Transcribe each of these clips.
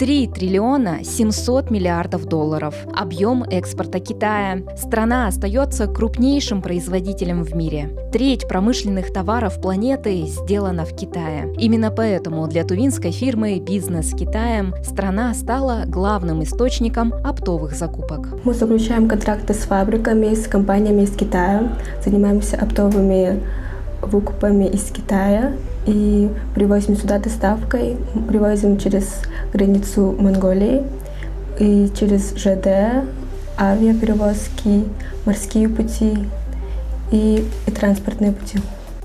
3 триллиона 700 миллиардов долларов. Объем экспорта Китая. Страна остается крупнейшим производителем в мире. Треть промышленных товаров планеты сделана в Китае. Именно поэтому для тувинской фирмы «Бизнес с Китаем» страна стала главным источником оптовых закупок. Мы заключаем контракты с фабриками, с компаниями из Китая, занимаемся оптовыми выкупами из Китая и привозим сюда доставкой, привозим через границу Монголии и через ЖД, авиаперевозки, морские пути и транспортные пути.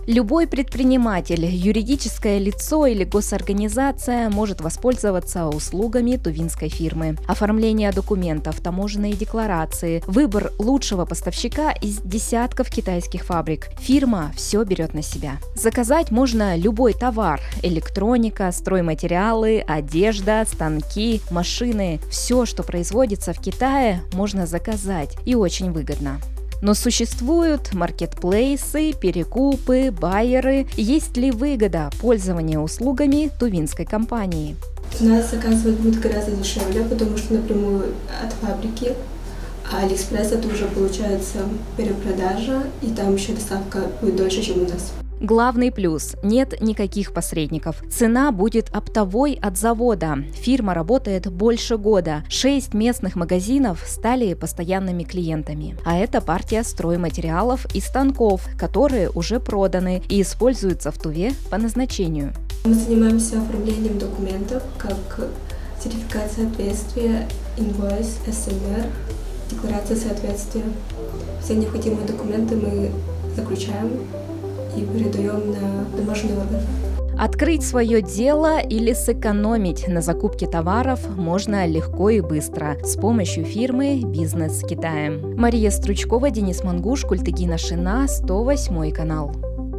Любой предприниматель, юридическое лицо или госорганизация может воспользоваться услугами тувинской фирмы. Оформление документов, таможенные декларации, выбор лучшего поставщика из десятков китайских фабрик. Фирма все берет на себя. Заказать можно любой товар – электроника, стройматериалы, одежда, станки, машины. Все, что производится в Китае, можно заказать и очень выгодно. Но существуют маркетплейсы, перекупы, байеры. Есть ли выгода пользования услугами тувинской компании? У нас заказывать будет гораздо дешевле, потому что напрямую от фабрики, а Алиэкспресс это уже получается перепродажа, и там еще доставка будет дольше, чем у нас. Главный плюс – нет никаких посредников. Цена будет оптовой от завода. Фирма работает больше года. 6 местных магазинов стали постоянными клиентами. А это партия стройматериалов и станков, которые уже проданы и используются в Туве по назначению. Мы занимаемся оформлением документов, как сертификат соответствия, инвойс, СМР, декларация соответствия. Все необходимые документы мы заключаем и передаем на таможенный орган. Открыть свое дело или сэкономить на закупке товаров можно легко и быстро с помощью фирмы «Бизнес с Китаем». Мария Стручкова, Денис Мангуш, Культыгина Шина, 108 канал.